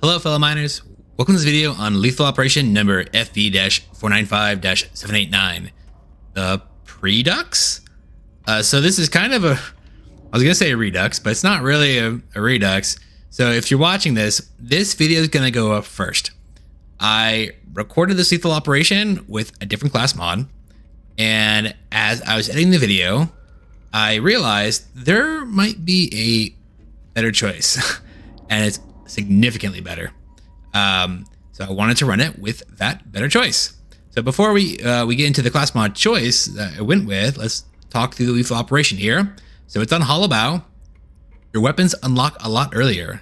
Hello fellow miners, welcome to this video on lethal operation number FV-495-789, the Predux. So this is kind of I was gonna say a redux, but it's not really a redux. So if you're watching this video is gonna go up first. I recorded this lethal operation with a different class mod, and as I was editing the video, I realized there might be a better choice, and it's significantly better. So I wanted to run it with that better choice. So before we get into the class mod choice that I went with, let's talk through the lethal operation here. So it's on Hollow Bough. Your weapons unlock a lot earlier.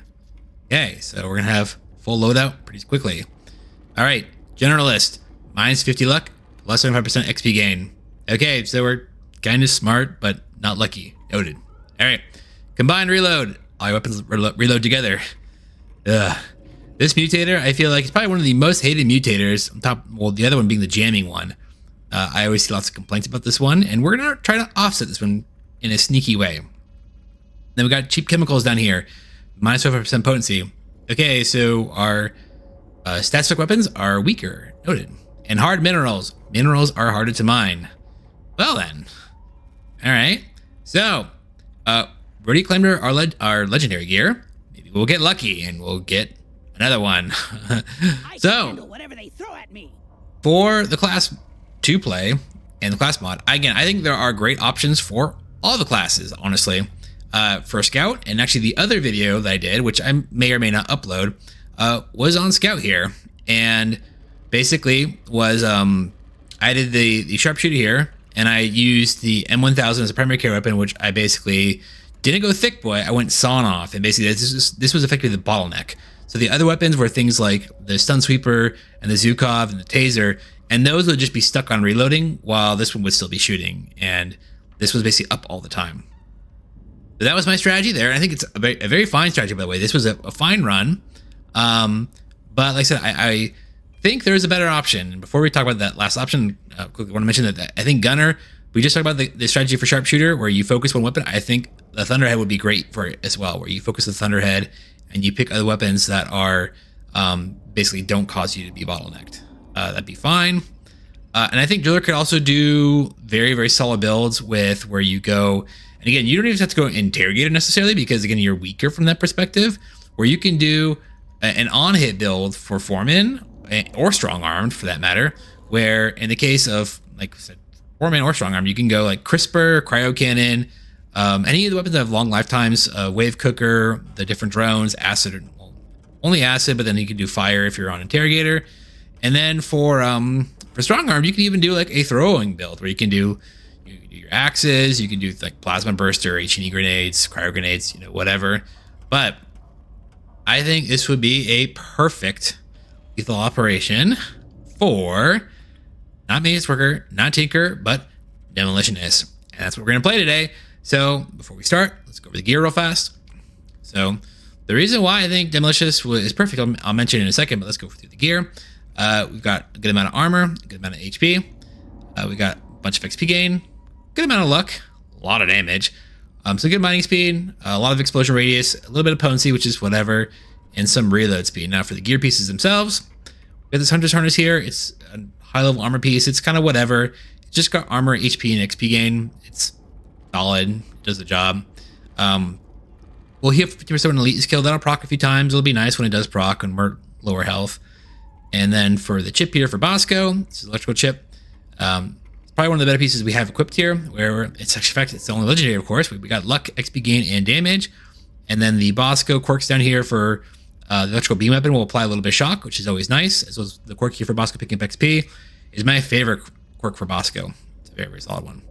Okay, so we're gonna have full loadout pretty quickly. All right, Generalist, minus 50 luck, plus 75% XP gain. Okay, so we're kind of smart, but not lucky. Noted. All right, combined reload. All your weapons reload together. Ugh. This mutator, I feel like it's probably one of the most hated mutators. On top, well, the other one being the jamming one. I always see lots of complaints about this one, and we're gonna try to offset this one in a sneaky way. Then we got cheap chemicals down here, minus 25% potency. Okay, so our stat-spec weapons are weaker. Noted. And hard minerals. Minerals are harder to mine. Well then. All right. So, already claimed our legendary gear. Maybe we'll get lucky and we'll get another one. So, whatever they throw at me. For the class 2 play and the class mod, again, I think there are great options for all the classes, honestly. For Scout, and actually the other video that I did, which I may or may not upload, was on Scout here, and basically was I did the sharpshooter here, and I used the M1000 as a primary care weapon, which I basically didn't go thick boy. I went sawn off, and basically this was effectively the bottleneck. So the other weapons were things like the stun sweeper and the Zukov and the taser, and those would just be stuck on reloading while this one would still be shooting, and this was basically up all the time. So that was my strategy there, and I think it's a very fine strategy, by the way. This was a fine run, but like I said, I think there's a better option. And before we talk about that last option, quickly want to mention that I think Gunner, we just talked about the strategy for sharpshooter where you focus one weapon. I think the Thunderhead would be great for it as well, where you focus the Thunderhead and you pick other weapons that are basically don't cause you to be bottlenecked. That'd be fine. And I think Driller could also do very, very solid builds with where you go, and again, you don't even have to go Interrogator necessarily, because again, you're weaker from that perspective, where you can do an on-hit build for Foreman, or strong-armed for that matter, where in the case of, like I said, Foreman or strong-armed, you can go like Crisper, Cryo Cannon, any of the weapons that have long lifetimes, Wave Cooker, the different drones, Acid, well, only Acid, but then you can do Fire if you're on Interrogator. And then for strong-armed, you can even do like a throwing build, where you can do your axes, you can do like Plasma Burster, H&E grenades, Cryo grenades, you know, whatever. But I think this would be a perfect lethal operation for not Maintenance Worker, not Tinker, but Demolitionist. And that's what we're going to play today. So before we start, let's go over the gear real fast. So the reason why I think Demolitionist is perfect, I'll mention in a second, but let's go through the gear. We've got a good amount of armor, a good amount of HP. We got a bunch of XP gain, good amount of luck, a lot of damage. So good mining speed, a lot of explosion radius, a little bit of potency, which is whatever, and some reload speed. Now for the gear pieces themselves, we have this Hunter's Harness here. It's a high level armor piece. It's kind of whatever. It's just got armor, HP, and XP gain. It's solid, does the job. We'll heal 50% when elite skill. That'll proc a few times. It'll be nice when it does proc when we're lower health. And then for the chip here for Bosco, this is electrical chip. It's probably one of the better pieces we have equipped here, where it's actually, in fact, it's the only legendary, of course. We got luck, XP gain, and damage. And then the Bosco quirks down here for the electrical beam weapon will apply a little bit of shock, which is always nice. As well as the quirk here for Bosco picking up XP is my favorite quirk for Bosco. It's a very, very solid one.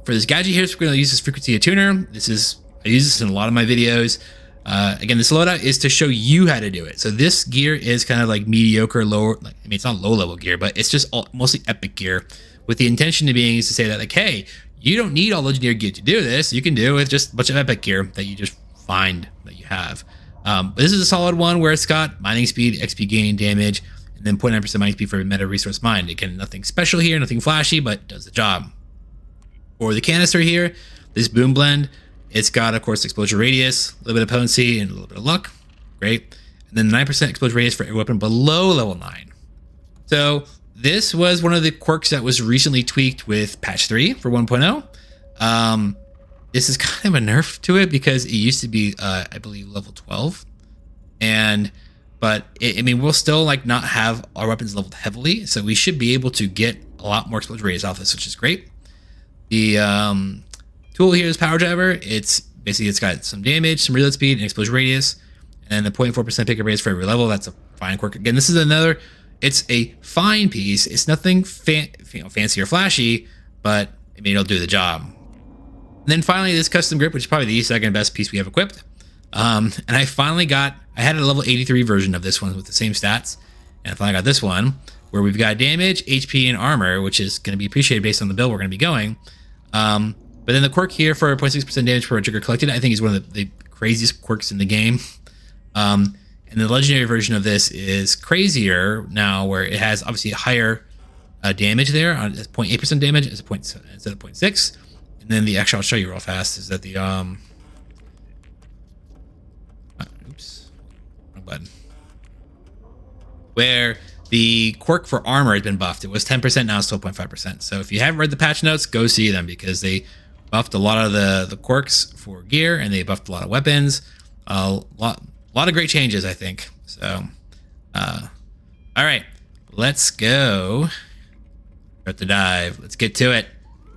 For this gadget here, so we're going to use this frequency tuner. I use this in a lot of my videos. Again, this loadout is to show you how to do it. So this gear is kind of like mediocre, lower, I mean, it's not low level gear, but it's just mostly epic gear, with the intention of being is to say that, like, hey, you don't need all legendary gear to do this. You can do it with just a bunch of epic gear that you just find that you have. But this is a solid one where it's got mining speed, XP gain, damage, and then 0.9% mining speed for meta resource mined. Again, nothing special here, nothing flashy, but does the job. For the canister here, this boom blend, it's got, of course, explosion radius, a little bit of potency, and a little bit of luck. Great. and then 9% explosion radius for every weapon below level 9. So this was one of the quirks that was recently tweaked with patch 3 for 1.0. This is kind of a nerf to it because it used to be, I believe, level 12. But I mean, we'll still like not have our weapons leveled heavily, so we should be able to get a lot more explosion radius off this, which is great. The tool here is Power Driver. It's got some damage, some reload speed, and explosion radius, and the 0.4% pickup radius for every level. That's a fine quirk. Again, this is another. It's a fine piece. It's nothing fancy or flashy, but I mean, it'll do the job. And then finally, this custom grip, which is probably the second best piece we have equipped. And I had a level 83 version of this one with the same stats, and I finally got this one where we've got damage, HP, and armor, which is going to be appreciated based on the build we're going to be going. But then the quirk here for 0.6% damage per trigger collected, I think is one of the craziest quirks in the game. And the legendary version of this is crazier now, where it has obviously higher damage there on 0.8% damage as instead of 0.6. And then the actual, I'll show you real fast, is that the oops, wrong button. Where the quirk for armor has been buffed. It was 10%, now it's 12.5%. So if you haven't read the patch notes, go see them, because they buffed a lot of the quirks for gear, and they buffed a lot of weapons. A lot of great changes, I think. So, all right, let's go. Start the dive. Let's get to it.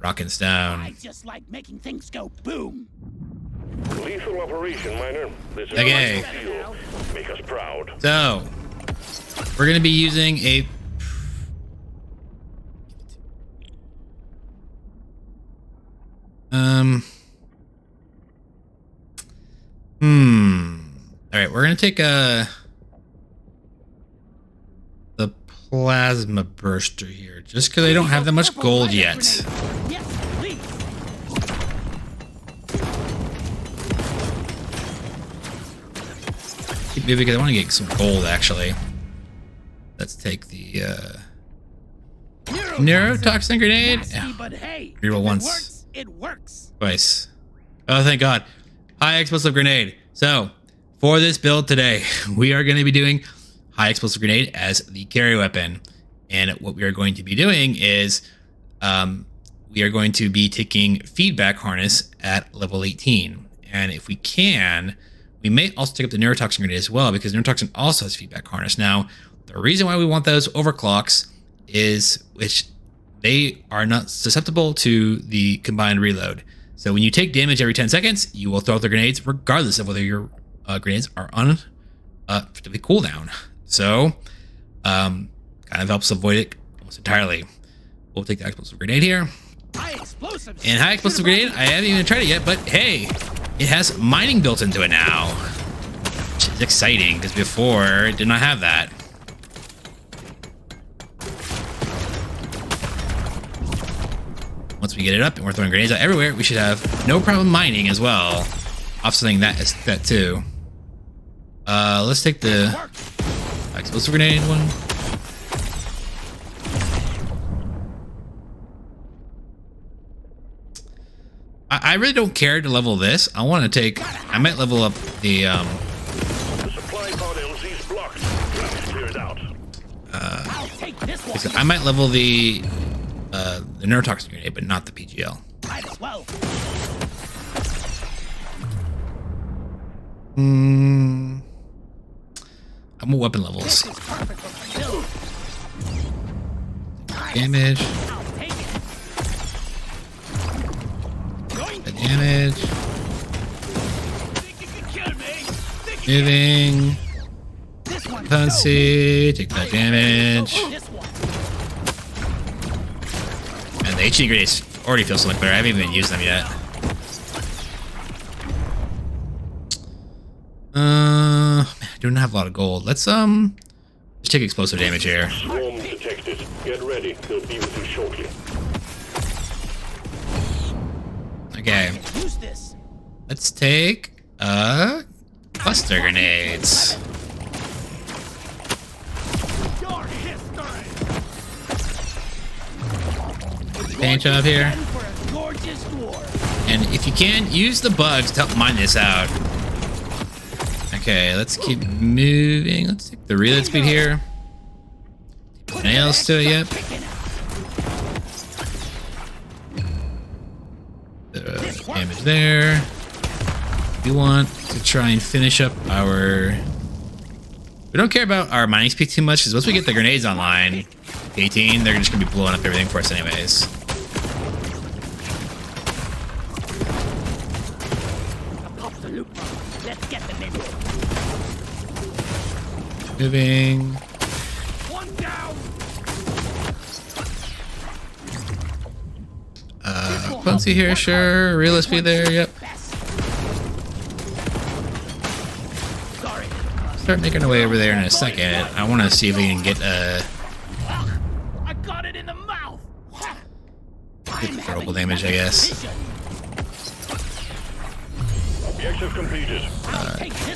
Rock and stone. I just like making things go boom. Lethal operation, Miner. This is Okay. Make us proud. So, we're going to be using a... All right, we're going to take the plasma burster here, just because I don't have that much gold yet. Yes, please. Keep moving because I want to get some gold, actually. Let's take the neurotoxin grenade. Nasty, but hey, Reroll if once. It works. It works. Twice. Oh, thank God. High explosive grenade. So, for this build today, we are going to be doing high explosive grenade as the carry weapon. And what we are going to be doing is we are going to be taking feedback harness at level 18. And if we can, we may also take up the neurotoxin grenade as well, because neurotoxin also has feedback harness. Now, the reason why we want those overclocks is which they are not susceptible to the combined reload. So when you take damage every 10 seconds, you will throw out the grenades regardless of whether your grenades are on the cooldown. So kind of helps avoid it almost entirely. We'll take the high explosive grenade here. High explosive. And high explosive grenade, I haven't even tried it yet, but hey, it has mining built into it now, which is exciting because before it did not have that. Once we get it up and we're throwing grenades out everywhere, we should have no problem mining as well, offsetting that too. Let's take the explosive grenade one. I really don't care to level this. I want to take. I might level up the. The supply pod LZ's blocked. Clear it out. I'll take this one. I might level the neurotoxin grenade, but not the PGL. Might as well. I'm at weapon levels. This is perfect for my build. Damage. I'll take it. The damage. Think you can kill me? Think you Moving. can? This one. Potency. Take that damage. This one. And the HE grenades already feel so much better. I haven't even used them yet. Man, I do not have a lot of gold. Let's just take explosive damage here. Swarm detected. Get ready. They'll be with you shortly. Okay. Use this. Let's take cluster grenades. Your history. Paint job here. For a gorgeous dwarf. And if you can, use the bugs to help mine this out. Okay, let's keep moving. Let's take the reload speed here. Nails to it yet? The damage there. We want to try and finish up our... We don't care about our mining speed too much, because once we get the grenades online, 18, they're just going to be blowing up everything for us anyways. Let's get them in. Moving. One down. Potency here, sure. Real speed there, yep. Sorry. Start making our way over there in a second. I want to see if we can get I got it in the mouth. throwable damage, I guess. Objective completed.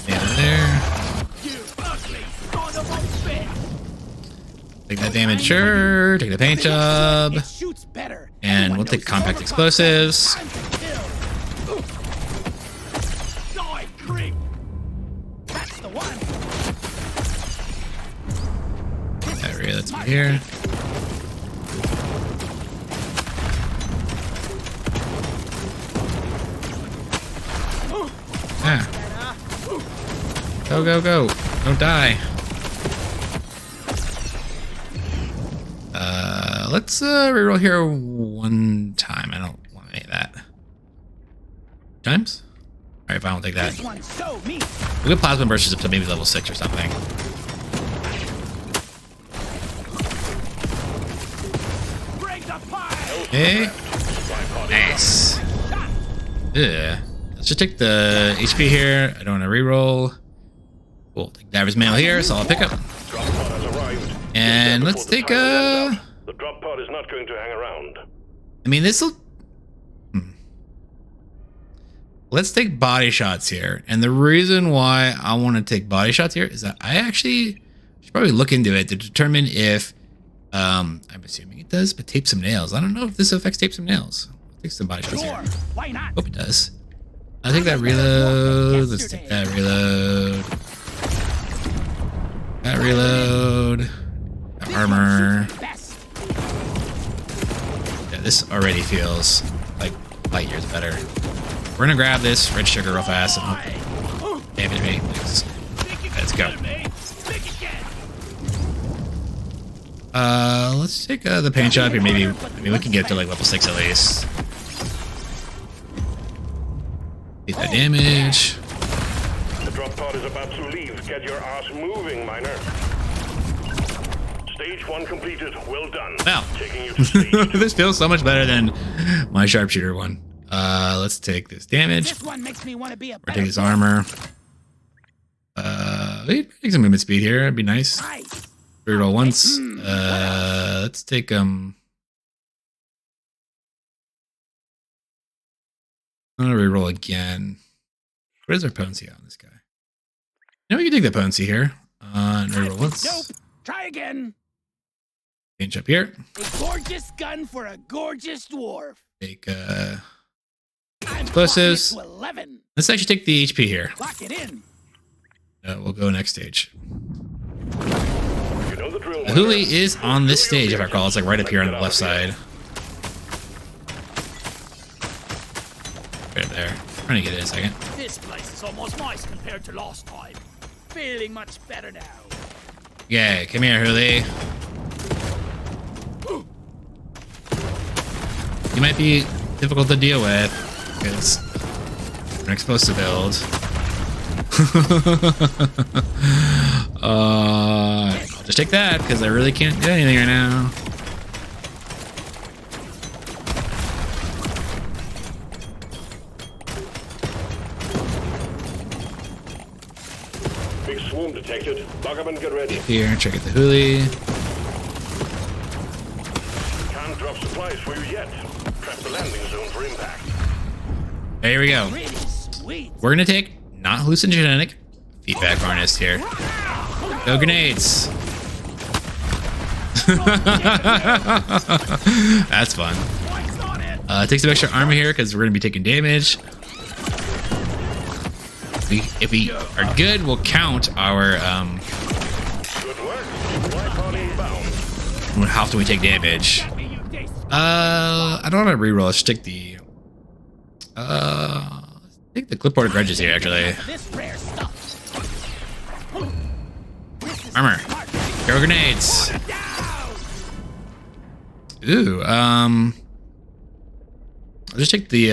Yeah, there. You ugly son of a bitch. Take that damage, sure. Take the paint job. It shoots better. And we'll take compact explosives. Time to kill. Die, creep. That's the one. That area, let's be here. Ah. Go, go, go. Don't die. Let's reroll here one time. I don't want any of that. Times? Alright, fine, we'll take that. This one's so mean. We'll get plasma bursts up to maybe level 6 or something. Bring the fire. Okay. Nice. Yeah. Let's just take the HP here. I don't want to reroll. Cool. Take Diver's Mail here, so I'll pick up. Drop pod has arrived. And let's take The drop pod is not going to hang around. I mean, this'll... Let's take body shots here. And the reason why I want to take body shots here is that I actually should probably look into it to determine if... I'm assuming it does, but tape some nails. I don't know if this affects tape some nails. I'll take some body shots Sure. here. Why not? Hope it does. I'll take that reload. Let's take that reload. That reload. That armor. Best. Yeah, this already feels like light years better. We're gonna grab this red sugar real fast and hope damage me. Let's go. Let's take the paint job here. Maybe we can get to like level 6 at least. Get that damage. The drop pod is about to leave. Get your ass moving, miner. Stage 1 completed. Well done. Wow. Taking you to stage 2. This feels so much better than my sharpshooter one. Let's take this damage. This one makes me want to be a Or take his armor. Take some movement speed here. It'd be nice. Reroll once. Let's take I'm gonna reroll again. What is our potency on this guy? You know, we can take the potency here. And reroll once. Nope. Try again. Change up here. A gorgeous gun for a gorgeous dwarf. Take I'm explosives. to 11. Let's actually take the HP here. Lock it in. We'll go next stage. You know the drill, The Huli is on this stage, if I recall. It's like right up here on the left side. Right there. Trying to get it in a second. This place is almost nice compared to last time. Feeling much better now. Yeah, come here, Huli. You might be difficult to deal with because we're not supposed to build. I'll just take that because I really can't do anything right now. Big swarm detected. Lock up and get ready. Here, check out the Huli. Can't drop supplies for you yet. Prep the landing zone for impact. There we go. Pretty sweet. We're gonna take not hallucinogenic feedback harness here. No grenades. That's fun. Points on it. Take some extra armor here because we're gonna be taking damage. If we are good, we'll count our Good work. Supply pod inbound. how often we take damage. I don't want to reroll. Let's stick the clipboard grudges here actually. This rare stuff. Armor. Throw grenades. Ooh, I'll just take the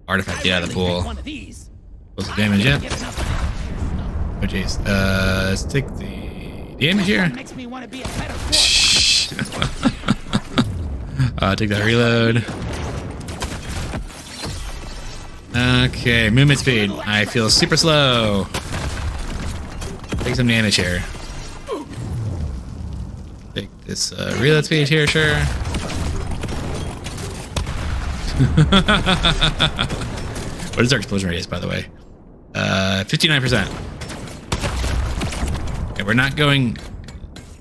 artifact out of the pool. One of these. What's the damage yet? Oh jeez. Let's take the damage here. Makes me want to be a better cook. Shh. Take that reload. Okay, movement speed. I feel super slow. Take some damage here. Take this reload speed here, sure. What is our explosion radius, by the way? 59%. Okay, we're not going.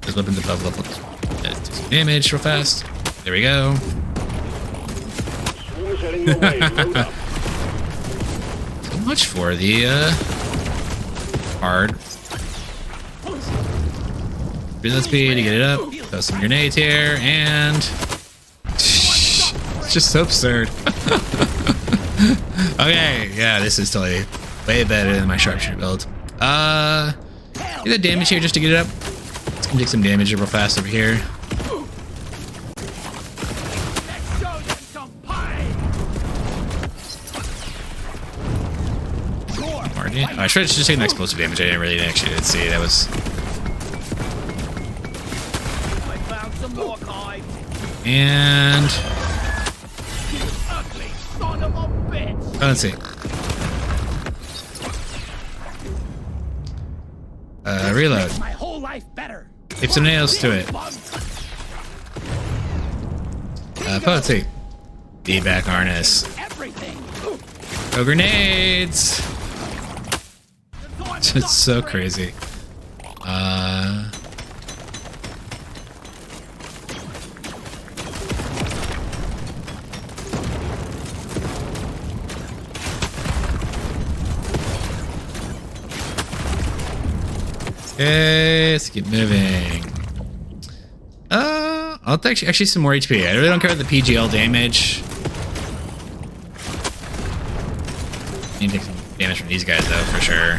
Those weapons above level. Let's do some damage real fast. There we go. Swing is heading your way. Load up. So much for the hard. Reload speed to get it up. Throw some grenades here, and it's just so absurd. Okay, yeah, this is totally way better than my sharpshooter build. Get that damage here just to get it up. Let's take some damage real fast over here. Let's show them some pie. I should have just taken the explosive damage. I didn't really actually see. That was. I found some more knives. And You ugly son of a bitch. let's see. Reload. Makes my whole life better. Keep some nails to it. Potency. Feedback harness. Everything. Oh, grenades. It's so crazy. Okay, let's keep moving. I'll take actually some more HP. I really don't care about the PGL damage. Need to take some damage from these guys though, for sure.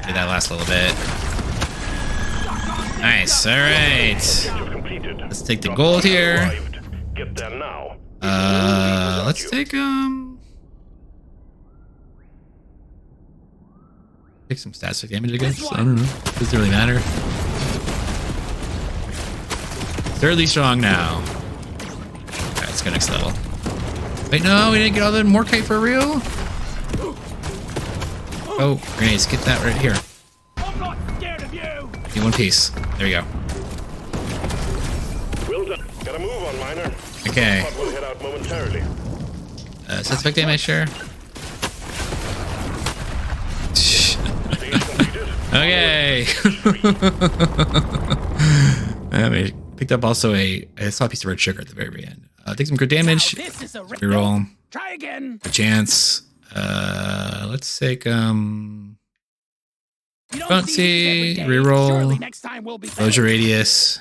Do that last little bit. Nice. All right. Let's take the gold here. Get there now. Let's take take some static damage, I guess. I don't know. Doesn't really matter. Thirdly strong now. Okay, let's go next level. Wait, no, we didn't get all the Morkite for real? Oh, grenades, get that right here. I'm not scared of you. In one piece. There we go. Well done. Gotta move on, miner. Okay. Pod will head out momentarily. Suspect damage, sure. Stage completed. Okay. I picked up also I saw a piece of red sugar at the very end. Take some crit damage. Now this is a Reroll. Try again. A chance. Let's take You don't Potency, see this every day. reroll. Surely next time we'll be Closure radius.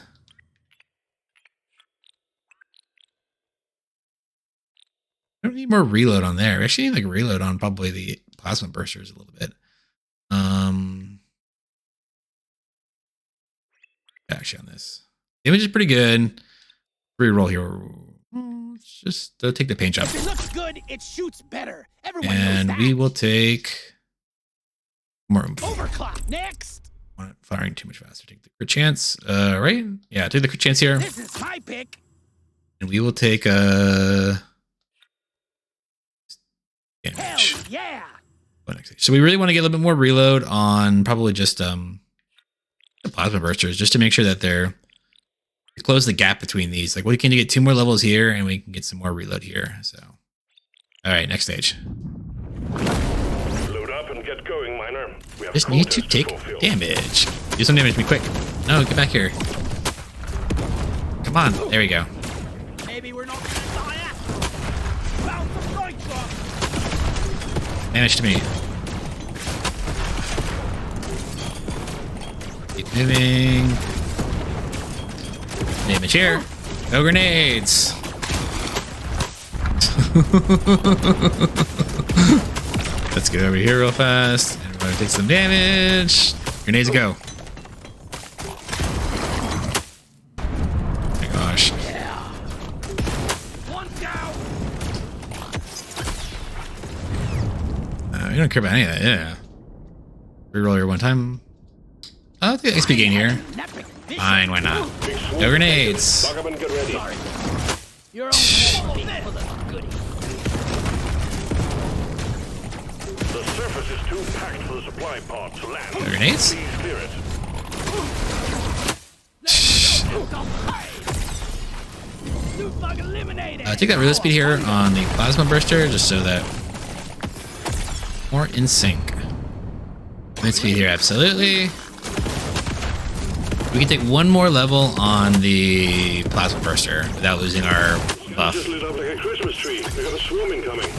I don't need more reload on there. We actually need like reload on probably the plasma bursters a little bit. Actually on this. Damage is pretty good. Reroll here. Let's just take the paint job. If it looks good, it shoots better. Everyone And knows that. we will take more. Overclock next. Not firing too much faster. Take the crit chance. Right? Yeah, take the crit chance here. This is my pick. And we will take Hell damage. yeah. So we really want to get a little bit more reload on probably just the plasma bursters, just to make sure that they're close the gap between these. Like we can get 2 more levels here and we can get some more reload here. So all right, next stage. Load up and get going, miner. We have Just need to quotas take fulfill. damage. Do some damage to me quick. No, get back here. Come on. There we go. Maybe we're not gonna die after. Found some nitro. Damage to me. Keep moving. Damage here. No grenades. Let's get over here real fast. Everybody take some damage. Grenades go. Oh my gosh. You don't care about any of that, yeah. Reroll your one time. I'll take XP gain here. Fine, why not? No grenades. You're The surface is too packed for the supply pod to land. No grenades? Please clear it. Take that reload speed here on the plasma burster just so that more in sync. Mid speed here, absolutely. We can take one more level on the plasma burster without losing our buff. Just lit up like a Christmas tree. We got a swarm incoming.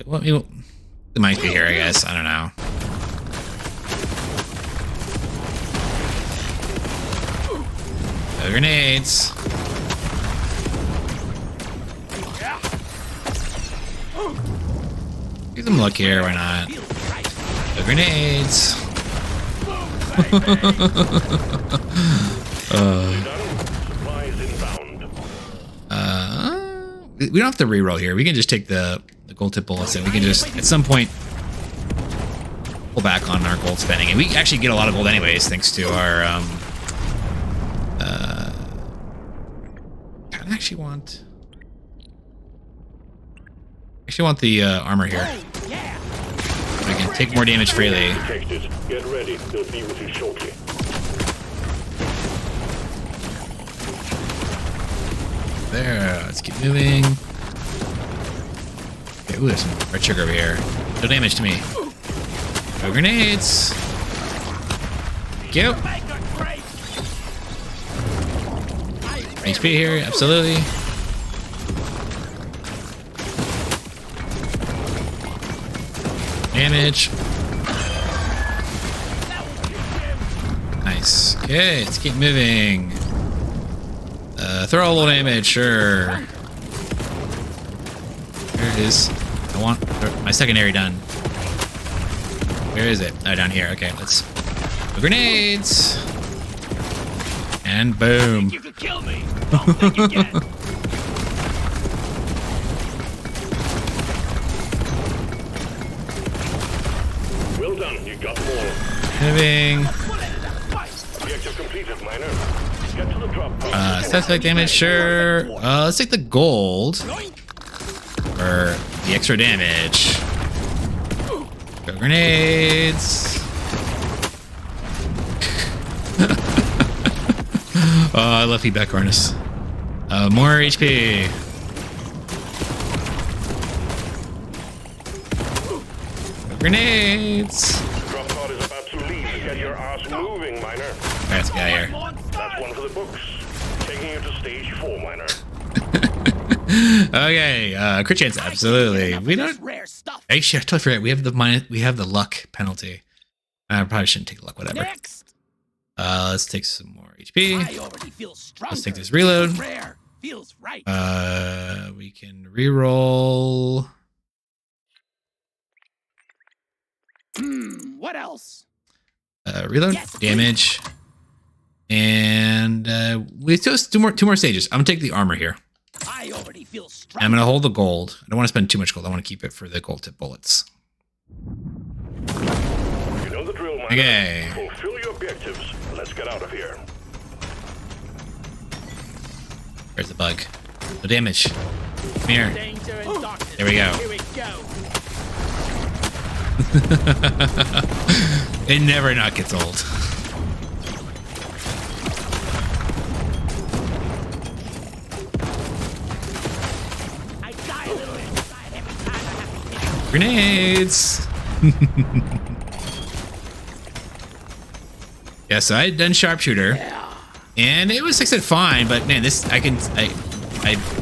Well, it might be here, I guess. I don't know. No grenades. Give them luck here, why not? No grenades. We don't have to reroll here. We can just take the gold tip bullets and we can just at some point pull back on our gold spending. And we actually get a lot of gold anyways, thanks to our I actually want the armor here. We can take more damage freely. Get ready. They'll be with you shortly. There, let's keep moving. Okay, ooh, there's some red sugar over here. No damage to me. No grenades. Thank you. HP here, absolutely. Damage. Nice. Okay, let's keep moving. Throw a little damage, sure. There it is. I want my secondary done. Where is it? Oh, down here. Okay, let's. Grenades. And boom. You could kill me. Don't think you can. Well done. You got more. Moving. Objective completed, miner. Get to the drop point. Static damage, sure. Let's take the gold. For the extra damage. Go grenades. Oh, I love feedback harness. More HP. Go grenades. Drop pod is about to leave. Get your ass moving, miner. Alright, let's get out of here. That's one for the books. Taking you to stage 4, miner. Okay, crit chance, absolutely. We don't. Rare stuff. Actually, I totally forgot. We have the luck penalty. I probably shouldn't take the luck. Whatever. Next. Let's take some more HP. I already feel stronger. Let's take this reload. Rare feels right. We can reroll. What else? Reload, Yes, damage, and we still have two more stages. I'm gonna take the armor here. I already feel And stronger. I'm gonna hold the gold. I don't want to spend too much gold. I want to keep it for the gold tip bullets. You know the drill, miner. Okay. Fulfill your objectives. Let's get out of here. Where's the bug? No damage. Come here. Danger and darkness. There we go. Here we go. It never not gets old. I die a little inside every time I have to hit. Grenades. Yeah, so I had done sharpshooter, And it was, like I said, fine, but man, this, I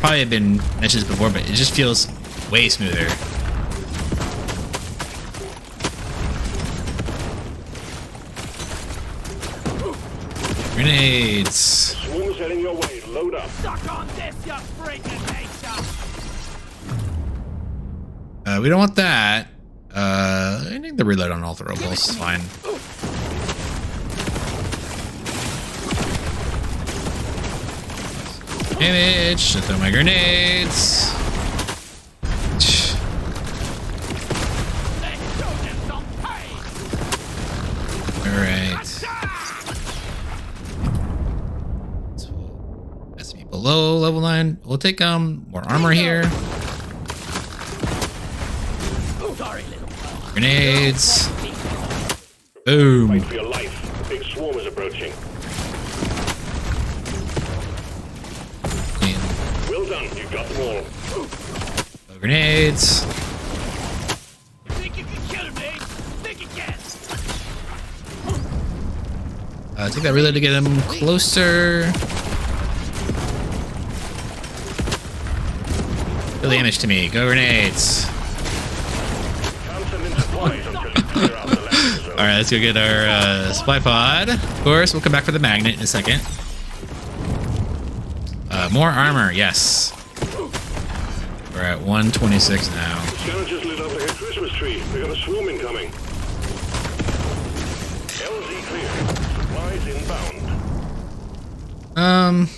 probably have been mentioned this before, but it just feels way smoother. Grenades. Swarm's heading your way. Load up. Suck on this, you freaking nature! We don't want that. I think the reload on all throwables is fine. Damage. Just throw my grenades. Alright. So has to be below level 9. We'll take more armor here. Grenades. Boom. Fight for your life. The big swarm is approaching. Well done. You got them all. Grenades. Think you can kill me? Think you can? Take that reload to get him closer. Deal damage to me. Go grenades. Alright, let's go get our supply pod. Of course, we'll come back for the magnet in a second. More armor, yes. We're at 126 now. Scanner just lit up like a Christmas tree. We got a swarm incoming. LZ clear. Supplies inbound.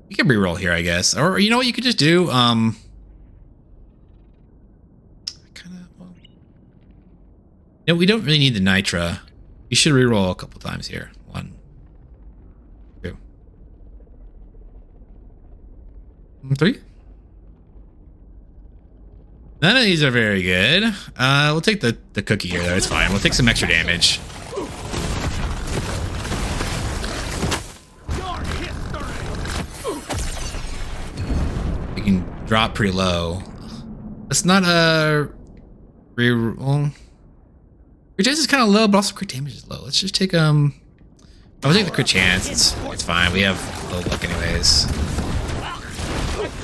You can reroll here, I guess. Or you know what you could just do? No, we don't really need the nitra. You should reroll a couple times here. 1, 2, 3. None of these are very good. We'll take the cookie here, though. It's fine. We'll take some extra damage. We can drop pretty low. That's not a reroll. Crit chance is kind of low, but also crit damage is low. Let's just take I'll take the crit chance. It's fine. We have low luck anyways.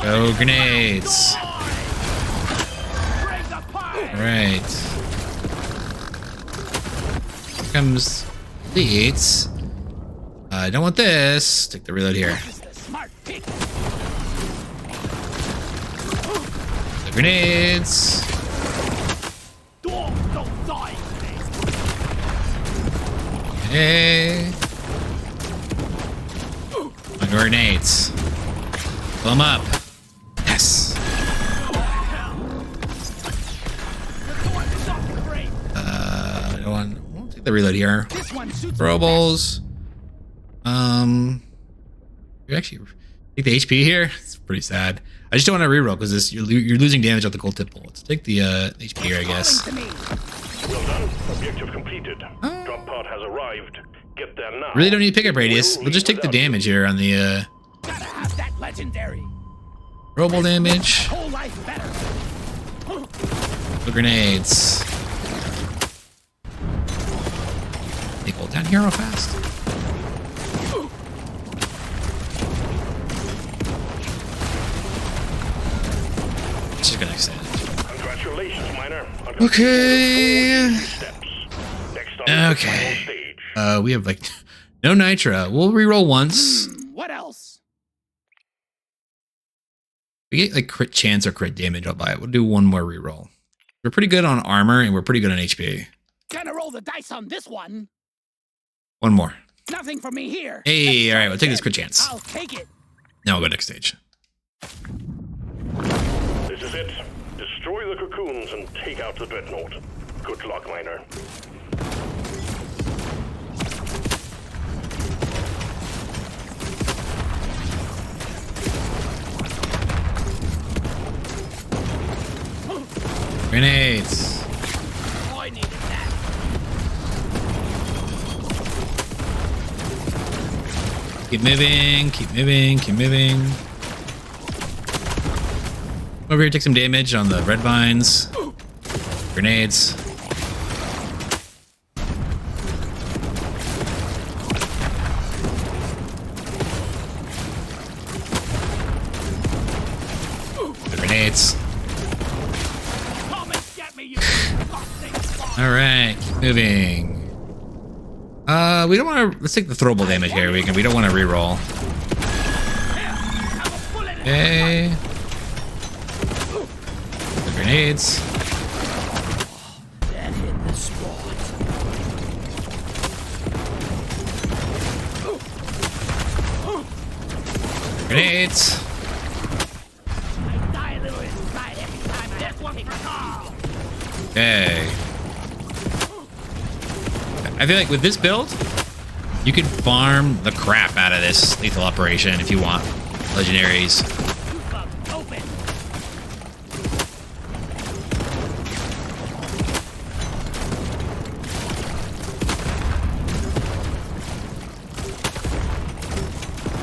Go grenades. Alright. Here comes the 8s. I don't want this. Take the reload here. The grenades. Hey. My grenades. Pull them up. Yes. We'll take the reload here. Throwables. You actually take the HP here. It's pretty sad. I just don't want to reroll because you're losing damage off the gold tipple. Let's take the HP here, I guess. Well done. Objective completed. Drop pod has arrived. Get there now. Really don't need pickup radius. We'll just take the damage here on the Gotta have that legendary. rollable damage. Whole life better. The grenades. Take hold down here real fast. It's just gonna extend. Congratulations, Miner. Okay. Next on the Okay. final stage. We have like no nitra. We'll reroll once. What else? We get like crit chance or crit damage. I'll buy it. We'll do one more reroll. We're pretty good on armor and we're pretty good on HP. Gonna roll the dice on this one. One more. Nothing for me here. Hey, all right. We'll take this crit chance. I'll take it. Now we'll go next stage. This is it. Destroy the cocoons and take out the dreadnought. Good luck, Miner. Grenades. Oh, I needed that. Keep moving. Keep moving. Keep moving. Over here, take some damage on the red vines. Grenades. grenades. Come and get me, you fucking fuck. All right, keep moving. We don't want to. Let's take the throwable damage here. We don't want to reroll. Okay. The grenades. That hit the spot. Grenades. I die a little inside every time I have one for Carl. Okay. I feel like with this build, you could farm the crap out of this lethal operation if you want legendaries. Open.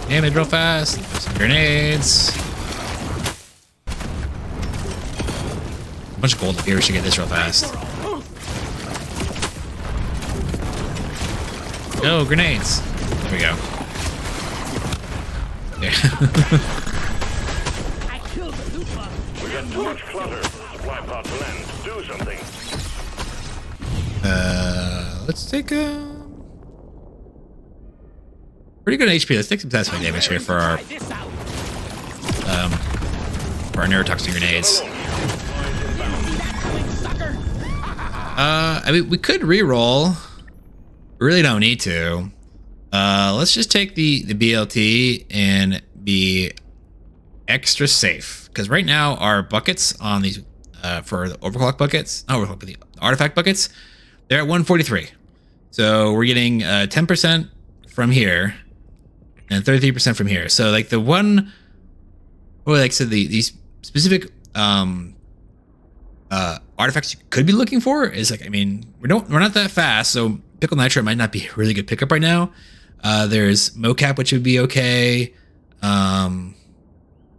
Damage real fast. Some grenades. A bunch of gold here. We should get this real fast. No, grenades. There we go. Yeah. I killed the loot bug. We got too much clutter. Supply pod to land. Do something. Let's take a pretty good HP. Let's take some satisfying damage here for our Try this out. neurotoxin grenades. See that coming, sucker? I mean, we could reroll. We really don't need to. Let's just take the BLT and be extra safe, because right now our buckets on these for the overclock buckets, not overclock, but the artifact buckets, they're at 143. So we're getting 10% from here and 33% from here. So like the one, or like I said, these specific artifacts you could be looking for is like, I mean, we're not that fast, so Pickle Nitro might not be a really good pickup right now. There's mocap, which would be okay.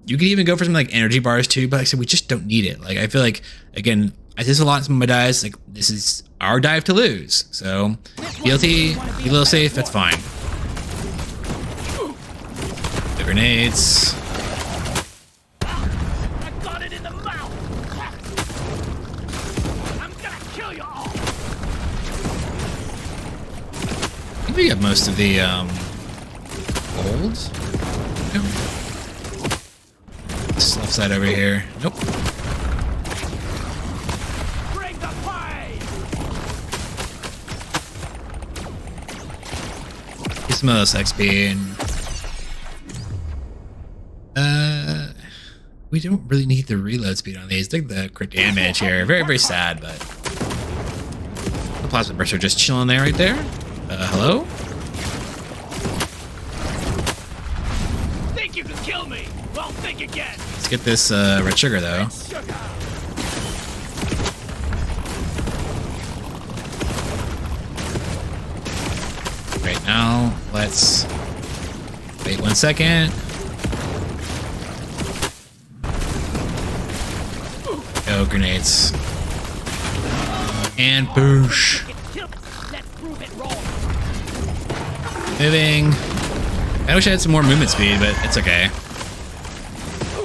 You could even go for something like energy bars too, but like I said, we just don't need it. Like I feel like, again, I did a lot in some of my dives. Like this is our dive to lose. So BLT, be a little safe. That's fine. The grenades. I got it in the mouth. I'm gonna kill you all. I think we got most of the gold. Nope. This left side over here. Nope. Bring the fight. Get some of this XP and we don't really need the reload speed on these. Take the crit damage here. Very, very sad, but the plasma bursts are just chilling there right there. Hello? Think you can kill me? Well, think again. Let's get this red sugar though. Sugar. Right now, let's wait 1 second. Go grenades. And boosh. Let's prove it wrong. Moving. I wish I had some more movement speed, but it's okay.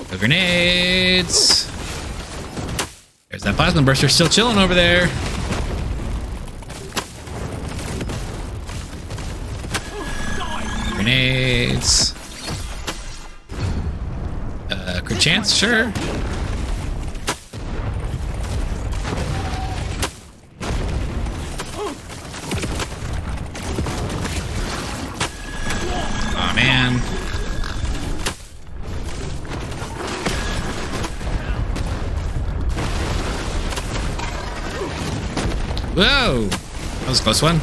Go grenades. There's that plasma burster still chilling over there. Grenades. Crit chance, sure. Aw, man. Whoa! That was a close one.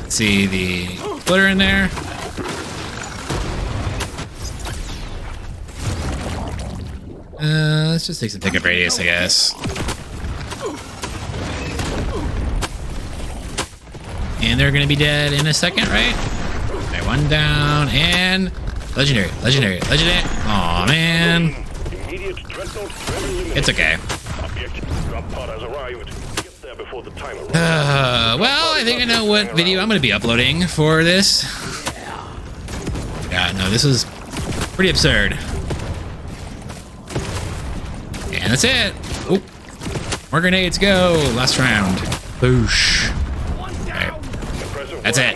See the flitter in there. Let's just take some pickup radius, I guess. And they're gonna be dead in a second, right? Okay, one down and legendary. Aw, man. It's okay. Well, I think I know what video I'm going to be uploading for this. Yeah, no, this is pretty absurd. And that's it. Oh, more grenades go. Last round. Boosh. Okay. That's it.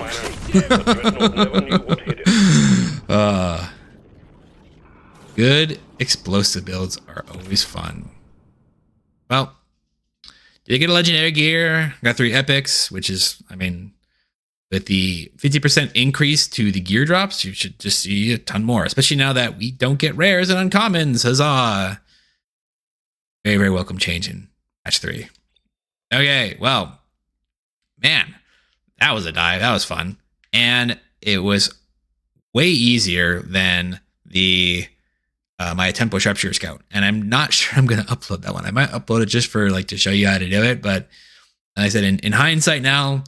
Good explosive builds are always fun. Well, did get a legendary gear. Got 3 epics, which is, I mean, with the 50% increase to the gear drops, you should just see a ton more, especially now that we don't get rares and uncommons. Huzzah. Very, very welcome change in patch 3. Okay, well, man, that was a dive. That was fun. And it was way easier than the my Tempo Sharpshooter Scout. And I'm not sure I'm going to upload that one. I might upload it just for like to show you how to do it. But like I said, in hindsight now,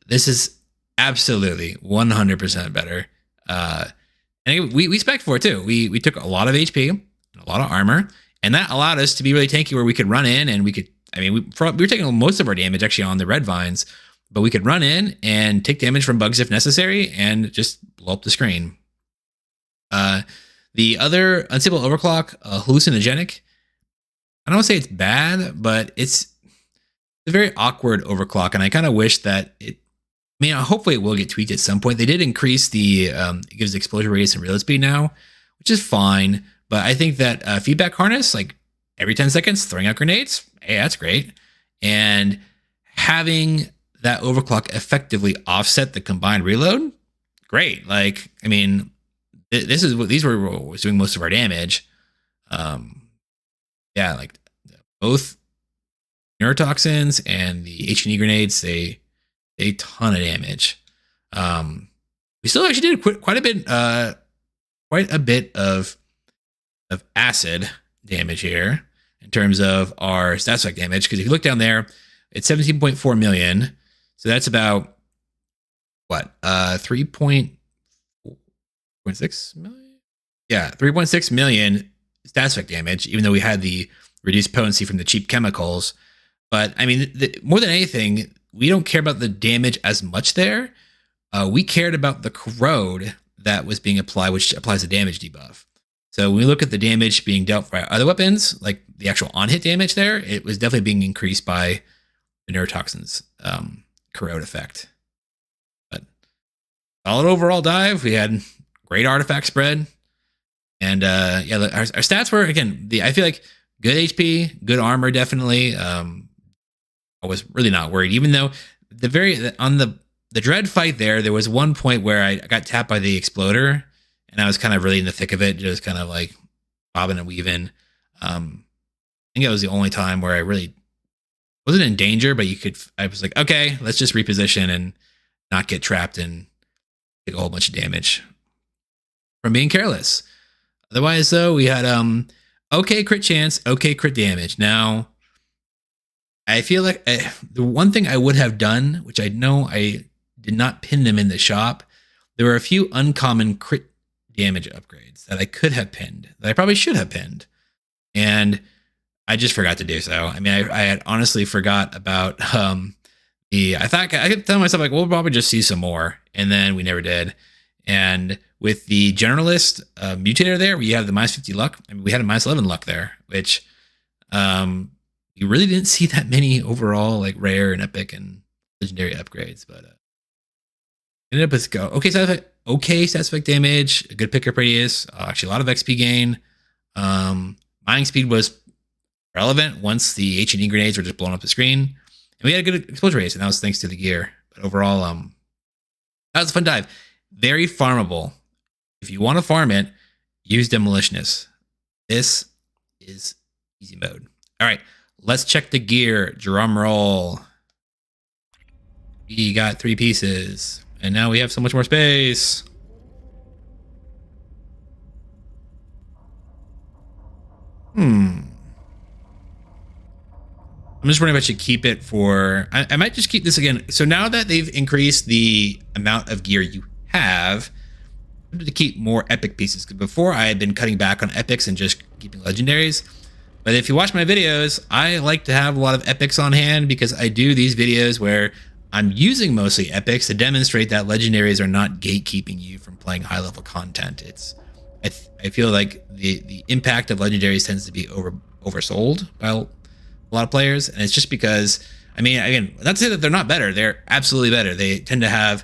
this is absolutely 100% better. And we spec'd for it too. We took a lot of HP, a lot of armor, and that allowed us to be really tanky where we could run in and we could, I mean, we were taking most of our damage actually on the red vines, but we could run in and take damage from bugs if necessary and just blow up the screen. The other Unstable Overclock, hallucinogenic, I don't want to say it's bad, but it's a very awkward overclock, and I kind of wish that it, I mean, hopefully it will get tweaked at some point. They did increase the, it gives explosion radius and reload speed now, which is fine, but I think that feedback harness, like every 10 seconds, throwing out grenades, hey, that's great. And having that overclock effectively offset the combined reload, great. Like, I mean, this is what these were was doing most of our damage. Yeah, like both neurotoxins and the H&E grenades, they a ton of damage. We still actually did quite a bit of acid damage here in terms of our stats effect damage. Because if you look down there, it's 17.4 million. So that's about what 3.6 million? Yeah, 3.6 million stats effect damage, even though we had the reduced potency from the cheap chemicals. But I mean, more than anything, we don't care about the damage as much there. We cared about the corrode that was being applied, which applies a damage debuff. So when we look at the damage being dealt by other weapons, like the actual on-hit damage there, it was definitely being increased by the neurotoxins corrode effect. But solid overall dive. We had great artifact spread. And yeah, our stats were, again, I feel like good HP, good armor, definitely. I was really not worried, even though on the dread fight there was one point where I got tapped by the exploder, and I was kind of really in the thick of it, just kind of like bobbing and weaving. I think it was the only time where I really wasn't in danger, but I was like, okay, let's just reposition and not get trapped and take a whole bunch of damage from being careless. Otherwise, though, we had okay crit chance, okay crit damage. Now, I feel like the one thing I would have done, which I know I did not pin them in the shop, there were a few uncommon crit damage upgrades that I could have pinned, that I probably should have pinned. And I just forgot to do so. I mean, I had honestly forgot about I kept telling myself, like, we'll probably just see some more. And then we never did. And with the Generalist mutator there, we have the minus 50 luck. I mean, we had a minus 11 luck there, which you really didn't see that many overall, like rare and epic and legendary upgrades, but ended up with okay stats effect damage, a good pickup radius, actually a lot of XP gain. Mining speed was relevant once the H&E grenades were just blowing up the screen, and we had a good explosion radius, and that was thanks to the gear. But overall, that was a fun dive. Very farmable. If you want to farm it, use Demolitionist. This is easy mode. All right. Let's check the gear. Drum roll. We got 3 pieces. And now we have so much more space. I'm just wondering if I should keep it for... I might just keep this again. So now that they've increased the amount of gear you have, I wanted to keep more epic pieces. Because before I had been cutting back on epics and just keeping legendaries. But if you watch my videos, I like to have a lot of epics on hand because I do these videos where I'm using mostly epics to demonstrate that legendaries are not gatekeeping you from playing high level content. I feel like the impact of legendaries tends to be oversold by a lot of players, and it's just because, I mean, again, not to say that they're not better. They're absolutely better. They tend to have,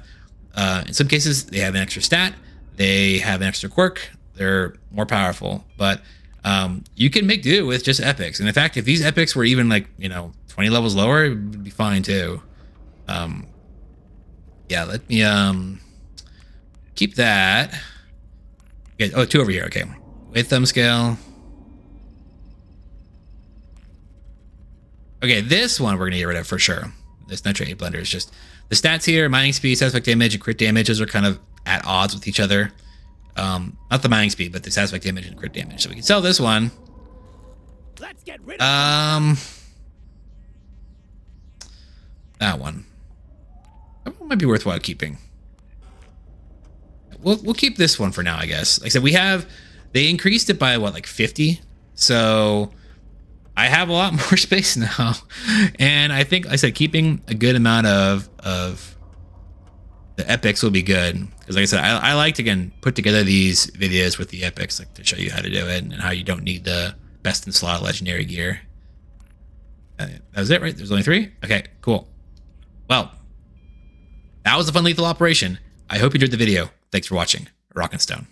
in some cases, they have an extra stat, they have an extra quirk, they're more powerful, but you can make do with just epics. And in fact, if these epics were even like, 20 levels lower, it would be fine too. Yeah, let me keep that. Okay, oh, 2 over here. Okay, with thumb scale. Okay, this one we're gonna get rid of for sure. This nitrate blender is just the stats here: mining speed, stat effect damage, and crit damage. Those are kind of at odds with each other. Not the mining speed, but the stat effect damage and crit damage. So we can sell this one. Let's get rid of that one. That one might be worthwhile keeping. We'll keep this one for now, I guess. Like I said, they increased it by what, like 50. So I have a lot more space now, and I think, like I said, keeping a good amount of the epics will be good, because like I said, I like to again put together these videos with the epics, like to show you how to do it and how you don't need the best in slot legendary gear. That was it, right? There's only 3. Okay, cool. Well, that was a fun lethal operation. I hope you enjoyed the video. Thanks for watching. Rock and Stone.